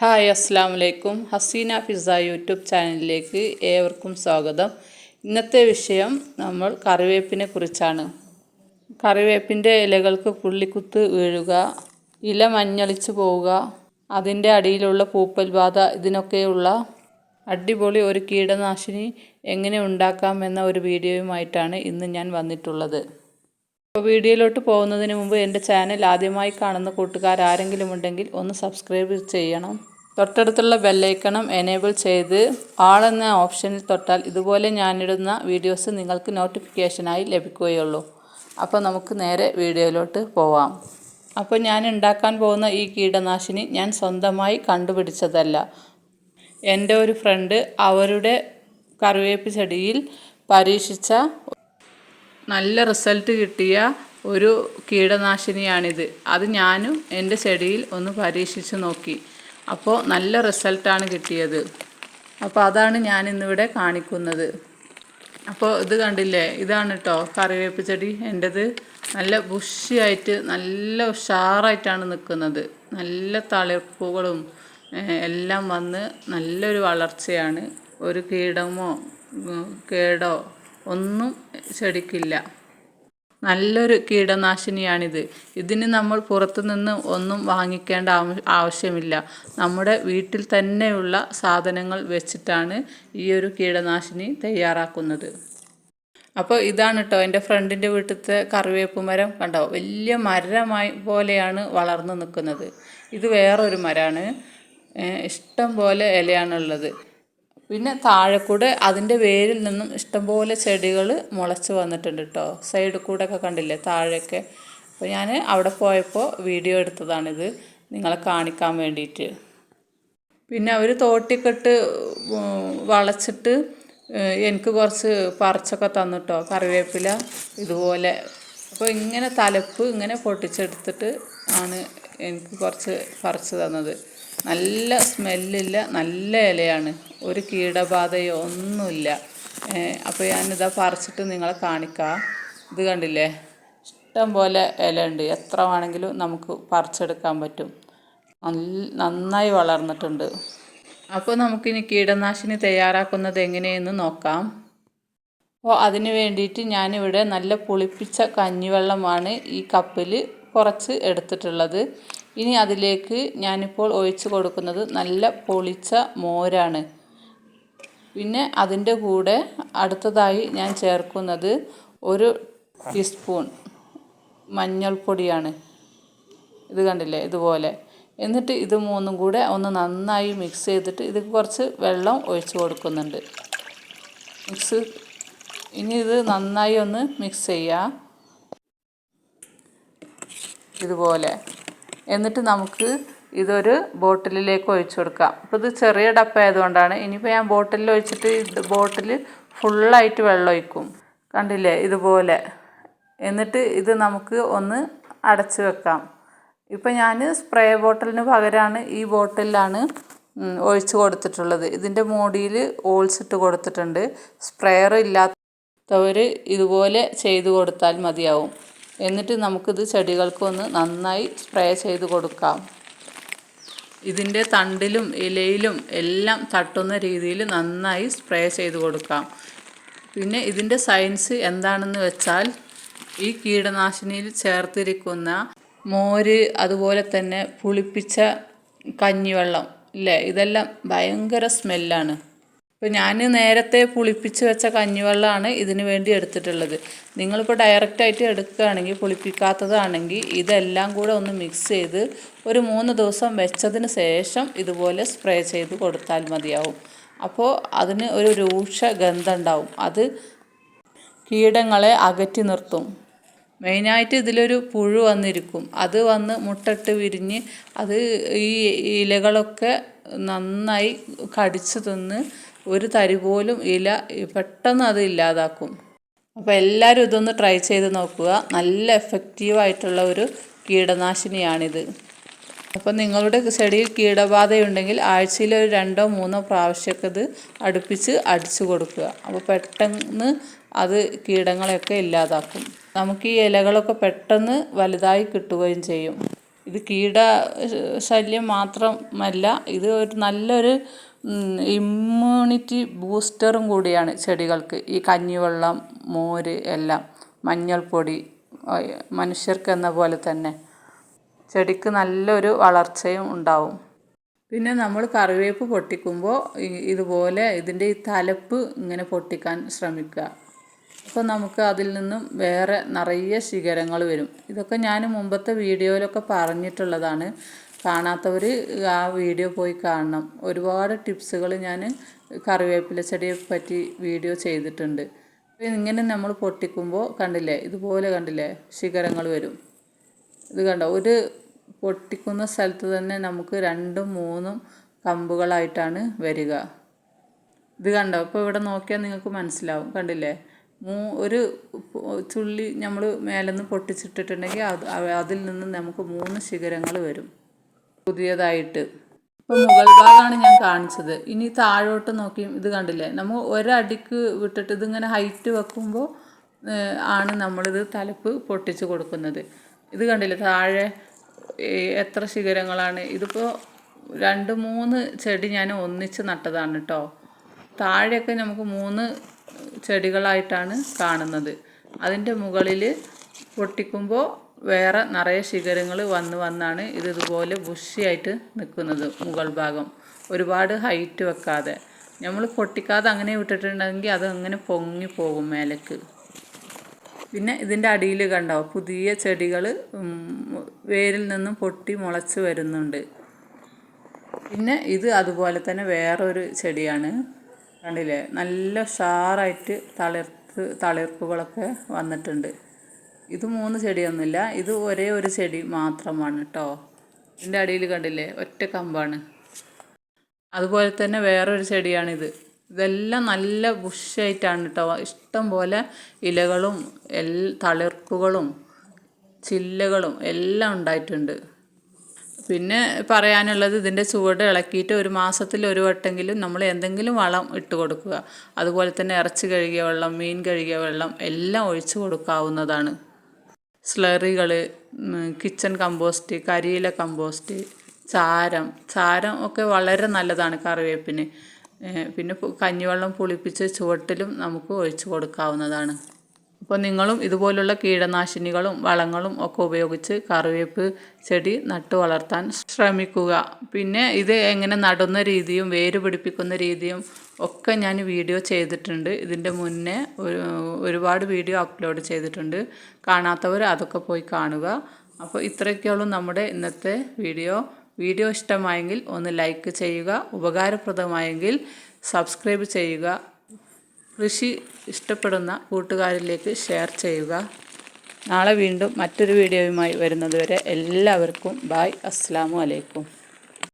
Hi അസ്സാം വലൈക്കും. Hasina pizza YouTube ചാനലിലേക്ക് ഏവർക്കും സ്വാഗതം. ഇന്നത്തെ വിഷയം നമ്മൾ കറിവേപ്പിനെ കുറിച്ചാണ്. കറിവേപ്പിൻ്റെ ഇലകൾക്ക് പുള്ളിക്കുത്ത് വീഴുക, ഇല മഞ്ഞളിച്ച് പോവുക, അതിൻ്റെ അടിയിലുള്ള പൂപ്പൽ ബാധ, ഇതിനൊക്കെയുള്ള അടിപൊളി ഒരു കീടനാശിനി എങ്ങനെ ഉണ്ടാക്കാം എന്ന ഒരു വീഡിയോയുമായിട്ടാണ് ഇന്ന് ഞാൻ വന്നിട്ടുള്ളത്. അപ്പോൾ വീഡിയോയിലോട്ട് പോകുന്നതിന് മുമ്പ് എൻ്റെ ചാനൽ ആദ്യമായി കാണുന്ന കൂട്ടുകാർ ആരെങ്കിലും ഉണ്ടെങ്കിൽ ഒന്ന് സബ്സ്ക്രൈബ് ചെയ്യണം. തൊട്ടടുത്തുള്ള ബെല്ലൈക്കണം എനേബിൾ ചെയ്ത് ആൾ എന്ന ഓപ്ഷനിൽ തൊട്ടാൽ ഇതുപോലെ ഞാനിടുന്ന വീഡിയോസ് നിങ്ങൾക്ക് നോട്ടിഫിക്കേഷനായി ലഭിക്കുകയുള്ളൂ. അപ്പോൾ നമുക്ക് നേരെ വീഡിയോയിലോട്ട് പോവാം. അപ്പോൾ ഞാൻ ഉണ്ടാക്കാൻ പോകുന്ന ഈ കീടനാശിനി ഞാൻ സ്വന്തമായി കണ്ടുപിടിച്ചതല്ല. എൻ്റെ ഒരു ഫ്രണ്ട് അവരുടെ കറിവേപ്പ് ചെടിയിൽ പരീക്ഷിച്ച നല്ല റിസൾട്ട് കിട്ടിയ ഒരു കീടനാശിനിയാണിത്. അത് ഞാനും എൻ്റെ ചെടിയിൽ ഒന്ന് പരീക്ഷിച്ച് നോക്കി. അപ്പോൾ നല്ല റിസൾട്ടാണ് കിട്ടിയത്. അപ്പോൾ അതാണ് ഞാനിന്നിവിടെ കാണിക്കുന്നത്. അപ്പോൾ ഇത് കണ്ടില്ലേ, ഇതാണ് കേട്ടോ കറിവേപ്പ് ചെടി എൻ്റെത്. നല്ല ബുഷിയായിട്ട് നല്ല ഉഷാറായിട്ടാണ് നിൽക്കുന്നത്. നല്ല തളിർപ്പുകളും എല്ലാം വന്ന് നല്ലൊരു വളർച്ചയാണ്. ഒരു കീടമോ കേടോ ഒന്നും ചെടിക്കില്ല. നല്ലൊരു കീടനാശിനിയാണിത്. ഇതിന് നമ്മൾ പുറത്തുനിന്ന് ഒന്നും വാങ്ങിക്കേണ്ട ആവശ്യമില്ല. നമ്മുടെ വീട്ടിൽ തന്നെയുള്ള സാധനങ്ങൾ വെച്ചിട്ടാണ് ഈ ഒരു കീടനാശിനി തയ്യാറാക്കുന്നത്. അപ്പോൾ ഇതാണ് കേട്ടോ എൻ്റെ ഫ്രണ്ടിൻ്റെ വീട്ടിലത്തെ കറിവേപ്പ് മരം. കണ്ടോ, വലിയ മരമായി പോലെയാണ് വളർന്നു നിൽക്കുന്നത്. ഇത് വേറൊരു മരമാണ്. ഇഷ്ടം പോലെ ഇലയാണുള്ളത്. പിന്നെ താഴെ കൂടെ അതിൻ്റെ വേരിൽ നിന്നും ഇഷ്ടംപോലെ ചെടികൾ മുളച്ച് വന്നിട്ടുണ്ട് കേട്ടോ. സൈഡിൽ കൂടെ ഒക്കെ കണ്ടില്ലേ താഴെയൊക്കെ. അപ്പോൾ ഞാൻ അവിടെ പോയപ്പോൾ വീഡിയോ എടുത്തതാണിത് നിങ്ങളെ കാണിക്കാൻ വേണ്ടിയിട്ട്. പിന്നെ അവർ തോട്ടിക്കെട്ട് വളച്ചിട്ട് എനിക്ക് കുറച്ച് പറിച്ചൊക്കെ തന്നിട്ടോ കറിവേപ്പില ഇതുപോലെ. അപ്പോൾ ഇങ്ങനെ തലപ്പ് ഇങ്ങനെ പൊട്ടിച്ചെടുത്തിട്ട് ആണ് എനിക്ക് കുറച്ച് പറിച്ച് തന്നത്. നല്ല സ്മെല്ലില്ല, നല്ല ഇലയാണ്, ഒരു കീടബാധയോ ഒന്നുമില്ല. അപ്പോൾ ഞാനിതാ പറിച്ചിട്ട് നിങ്ങളെ കാണിക്കാം. ഇത് കണ്ടില്ലേ, ഇഷ്ടം പോലെ ഇല ഉണ്ട്. എത്ര വേണമെങ്കിലും നമുക്ക് പറിച്ചെടുക്കാൻ പറ്റും. നന്നായി വളർന്നിട്ടുണ്ട്. അപ്പോൾ നമുക്കിനി കീടനാശിനി തയ്യാറാക്കുന്നത് എങ്ങനെയെന്ന് നോക്കാം. അപ്പോൾ അതിന് വേണ്ടിയിട്ട് ഞാനിവിടെ നല്ല പുളിപ്പിച്ച കഞ്ഞിവെള്ളമാണ് ഈ കപ്പിൽ കുറച്ച് എടുത്തിട്ടുള്ളത്. ഇനി അതിലേക്ക് ഞാനിപ്പോൾ ഒഴിച്ച് കൊടുക്കുന്നത് നല്ല പൊളിച്ച മോരാണ്. പിന്നെ അതിൻ്റെ കൂടെ അടുത്തതായി ഞാൻ ചേർക്കുന്നത് 1 ടീസ്പൂൺ മഞ്ഞൾപ്പൊടിയാണ്. ഇത് കണ്ടില്ലേ, ഇതുപോലെ. എന്നിട്ട് ഇത് മൂന്നും കൂടെ ഒന്ന് നന്നായി മിക്സ് ചെയ്തിട്ട് ഇതിൽ കുറച്ച് വെള്ളം ഒഴിച്ച് കൊടുക്കുന്നുണ്ട്. ഇനി ഇത് നന്നായി ഒന്ന് മിക്സ് ചെയ്യാം ഇതുപോലെ. എന്നിട്ട് നമുക്ക് ഇതൊരു ബോട്ടിലിലേക്ക് ഒഴിച്ചു കൊടുക്കാം. അപ്പോൾ ഇത് ചെറിയ ഡപ്പ ആയതുകൊണ്ടാണ്. ഇനിയിപ്പോൾ ഞാൻ ബോട്ടിലിൽ ഒഴിച്ചിട്ട് ബോട്ടിൽ ഫുള്ളായിട്ട് വെള്ളം ഒഴിക്കും. കണ്ടില്ലേ, ഇതുപോലെ. എന്നിട്ട് ഇത് നമുക്ക് ഒന്ന് അടച്ച് വെക്കാം. ഇപ്പോൾ ഞാൻ സ്പ്രേ ബോട്ടിലിന് പകരമാണ് ഈ ബോട്ടിലാണ് ഒഴിച്ച് കൊടുത്തിട്ടുള്ളത്. ഇതിൻ്റെ മൂടിയിൽ ഹോൾസ് ഇട്ട് കൊടുത്തിട്ടുണ്ട്. സ്പ്രെയർ ഇല്ലാത്തവർ ഇതുപോലെ ചെയ്ത് കൊടുത്താൽ മതിയാവും. എന്നിട്ട് നമുക്കിത് ചെടികൾക്കൊന്ന് നന്നായി സ്പ്രേ ചെയ്ത് കൊടുക്കാം. ഇതിൻ്റെ തണ്ടിലും ഇലയിലും എല്ലാം തട്ടുന്ന രീതിയിൽ നന്നായി സ്പ്രേ ചെയ്ത് കൊടുക്കാം. പിന്നെ ഇതിൻ്റെ സയൻസ് എന്താണെന്ന് വെച്ചാൽ ഈ കീടനാശിനിയിൽ ചേർത്തിരിക്കുന്ന മോര്, അതുപോലെ തന്നെ പുളിപ്പിച്ച കഞ്ഞിവെള്ളം ഇല്ലേ, ഇതെല്ലാം ഭയങ്കര സ്മെല്ലാണ്. ഇപ്പോൾ ഞാൻ നേരത്തെ പുളിപ്പിച്ച് വെച്ച കഞ്ഞിവെള്ളമാണ് ഇതിന് വേണ്ടി എടുത്തിട്ടുള്ളത്. നിങ്ങളിപ്പോൾ ഡയറക്റ്റായിട്ട് എടുക്കുകയാണെങ്കിൽ, പുളിപ്പിക്കാത്തതാണെങ്കിൽ ഇതെല്ലാം കൂടെ ഒന്ന് മിക്സ് ചെയ്ത് ഒരു 3 ദിവസം വെച്ചതിന് ശേഷം ഇതുപോലെ സ്പ്രേ ചെയ്ത് കൊടുത്താൽ മതിയാവും. അപ്പോൾ അതിന് ഒരു രൂക്ഷ ഗന്ധം ഉണ്ടാവും. അത് കീടങ്ങളെ അകറ്റി നിർത്തും. മെയിനായിട്ട് ഇതിലൊരു പുഴു വന്നിരിക്കും. അത് വന്ന് മുട്ടിട്ട് വിരിഞ്ഞ് അത് ഈ ഇലകളൊക്കെ നന്നായി കടിച്ച് തിന്ന് ഒരു തരി പോലും ഇല പെട്ടെന്ന് അത് ഇല്ലാതാക്കും. അപ്പോൾ എല്ലാവരും ഇതൊന്ന് ട്രൈ ചെയ്ത് നോക്കുക. നല്ല എഫക്റ്റീവായിട്ടുള്ള ഒരു കീടനാശിനിയാണിത്. അപ്പോൾ നിങ്ങളുടെ ചെടിയിൽ കീടബാധയുണ്ടെങ്കിൽ ആഴ്ചയിൽ ഒരു 2-3 പ്രാവശ്യമൊക്കെ ഇത് അടുപ്പിച്ച് അടിച്ചു കൊടുക്കുക. അപ്പോൾ പെട്ടെന്ന് അത് കീടങ്ങളെയൊക്കെ ഇല്ലാതാക്കും. നമുക്ക് ഈ ഇലകളൊക്കെ പെട്ടെന്ന് വലുതായി കിട്ടുകയും ചെയ്യും. ഇത് ശല്യം മാത്രമല്ല, ഇത് ഒരു നല്ലൊരു ഇമ്മ്യൂണിറ്റി ബൂസ്റ്ററും കൂടിയാണ് ചെടികൾക്ക്. ഈ കഞ്ഞിവെള്ളം, മോര് എല്ലാം, മഞ്ഞൾപ്പൊടി മനുഷ്യർക്ക് എന്ന പോലെ തന്നെ ചെടിക്ക് നല്ലൊരു വളർച്ചയും ഉണ്ടാവും. പിന്നെ നമ്മൾ കറിവേപ്പ് പൊട്ടിക്കുമ്പോൾ ഇതുപോലെ ഇതിൻ്റെ ഈ തലപ്പ് ഇങ്ങനെ പൊട്ടിക്കാൻ ശ്രമിക്കുക. അപ്പോൾ നമുക്ക് അതിൽ നിന്നും വേറെ നിറയെ ശിഖരങ്ങൾ വരും. ഇതൊക്കെ ഞാൻ മുമ്പത്തെ വീഡിയോയിലൊക്കെ പറഞ്ഞിട്ടുള്ളതാണ്. കാണാത്തവർ ആ വീഡിയോ പോയി കാണണം. ഒരുപാട് ടിപ്സുകൾ ഞാൻ കറിവേപ്പില ചെടിയെ പറ്റി വീഡിയോ ചെയ്തിട്ടുണ്ട്. ഇങ്ങനെ നമ്മൾ പൊട്ടിക്കുമ്പോൾ കണ്ടില്ലേ, ഇതുപോലെ കണ്ടില്ലേ ശിഖരങ്ങൾ വരും. ഇത് കണ്ടോ, ഒരു പൊട്ടിക്കുന്ന സ്ഥലത്ത് തന്നെ നമുക്ക് 2ഉം 3ഉം കമ്പുകളായിട്ടാണ് വരിക. ഇത് കണ്ടോ, ഇപ്പോൾ ഇവിടെ നോക്കിയാൽ നിങ്ങൾക്ക് മനസ്സിലാവും. കണ്ടില്ലേ, ഒരു ചുള്ളി നമ്മൾ മേലെന്ന് പൊട്ടിച്ചിട്ടിട്ടുണ്ടെങ്കിൽ അതിൽ നിന്ന് നമുക്ക് 3 ശിഖരങ്ങൾ വരും പുതിയതായിട്ട്. ഇപ്പോൾ മുകൾ ഭാഗമാണ് ഞാൻ കാണിച്ചത്. ഇനി താഴോട്ട് നോക്കി ഇത് കണ്ടില്ലേ, നമ്മൾ ഒരടിക്ക് വിട്ടിട്ട് ഇതിങ്ങനെ ഹൈറ്റ് വെക്കുമ്പോൾ ആണ് നമ്മളിത് തലപ്പ് പൊട്ടിച്ച് കൊടുക്കുന്നത്. ഇത് കണ്ടില്ലേ, താഴെ എത്ര ശിഖരങ്ങളാണ്. ഇതിപ്പോൾ 2-3 ചെടി ഞാൻ ഒന്നിച്ച് നട്ടതാണ് കേട്ടോ. താഴെയൊക്കെ നമുക്ക് 3 ചെടികളായിട്ടാണ് കാണുന്നത്. അതിൻ്റെ മുകളിൽ പൊട്ടിക്കുമ്പോൾ വേറെ നിറയെ ശിഖരങ്ങൾ വന്നാണ് ഇതുപോലെ ബുഷിയായിട്ട് നിൽക്കുന്നത്. മുകൾ ഭാഗം ഒരുപാട് ഹൈറ്റ് വെക്കാതെ നമ്മൾ പൊട്ടിക്കാതെ അങ്ങനെ വിട്ടിട്ടുണ്ടെങ്കിൽ അത് അങ്ങനെ പൊങ്ങി പോകും മേലേക്ക്. പിന്നെ ഇതിൻ്റെ അടിയിൽ കണ്ടോ, പുതിയ ചെടികൾ വേരിൽ നിന്നും പൊട്ടി മുളച്ച് വരുന്നുണ്ട്. പിന്നെ ഇത് അതുപോലെ തന്നെ വേറൊരു ചെടിയാണ്. കണ്ടില്ലേ, നല്ല ഉഷാറായിട്ട് തളിർപ്പുകളൊക്കെ വന്നിട്ടുണ്ട്. ഇത് 3 ചെടിയൊന്നുമില്ല, ഇത് ഒരേ ഒരു ചെടി മാത്രമാണ് കേട്ടോ. ഇതിൻ്റെ അടിയിൽ കണ്ടില്ലേ, ഒറ്റ കമ്പാണ്. അതുപോലെ തന്നെ വേറൊരു ചെടിയാണിത്. ഇതെല്ലാം നല്ല ബുഷായിട്ടാണ് കേട്ടോ. ഇഷ്ടം പോലെ ഇലകളും തളിർപ്പുകളും ചില്ലകളും എല്ലാം ഉണ്ടായിട്ടുണ്ട്. പിന്നെ പറയാനുള്ളത്, ഇതിൻ്റെ ചുവട് ഇളക്കിയിട്ട് 1 മാസത്തിൽ 1 വട്ടെങ്കിലും നമ്മൾ എന്തെങ്കിലും വളം ഇട്ട് കൊടുക്കുക. അതുപോലെ തന്നെ ഇറച്ചി കഴുകിയ വെള്ളം, മീൻ കഴുകിയ വെള്ളം എല്ലാം ഒഴിച്ചു കൊടുക്കാവുന്നതാണ്. സ്ലറികൾ, കിച്ചൺ കമ്പോസ്റ്റ്, കരിയില കമ്പോസ്റ്റ്, ചാരം ഒക്കെ വളരെ നല്ലതാണ് കറിവേപ്പിന്. പിന്നെ കഞ്ഞിവെള്ളം പുളിപ്പിച്ച് ചുവട്ടിലും നമുക്ക് ഒഴിച്ചു കൊടുക്കാവുന്നതാണ്. അപ്പോൾ നിങ്ങളും ഇതുപോലുള്ള കീടനാശിനികളും വളങ്ങളും ഒക്കെ ഉപയോഗിച്ച് കറിവേപ്പ് ചെടി നട്ടു വളർത്താൻ ശ്രമിക്കുക. പിന്നെ ഇത് എങ്ങനെ നടുന്ന രീതിയും വേര് പിടിപ്പിക്കുന്ന രീതിയും ഒക്കെ ഞാൻ വീഡിയോ ചെയ്തിട്ടുണ്ട്. ഇതിൻ്റെ മുന്നേ ഒരുപാട് വീഡിയോ അപ്ലോഡ് ചെയ്തിട്ടുണ്ട്. കാണാത്തവർ അതൊക്കെ പോയി കാണുക. അപ്പോൾ ഇത്രയൊക്കെയുള്ളൂ നമ്മുടെ ഇന്നത്തെ വീഡിയോ ഇഷ്ടമായെങ്കിൽ ഒന്ന് ലൈക്ക് ചെയ്യുക. ഉപകാരപ്രദമായെങ്കിൽ സബ്സ്ക്രൈബ് ചെയ്യുക. കൃഷി ഇഷ്ടപ്പെടുന്ന കൂട്ടുകാരിലേക്ക് ഷെയർ ചെയ്യുക. നാളെ വീണ്ടും മറ്റൊരു വീഡിയോയുമായി വരുന്നതുവരെ എല്ലാവർക്കും ബായ്. അസ്സലാമു അലൈക്കും.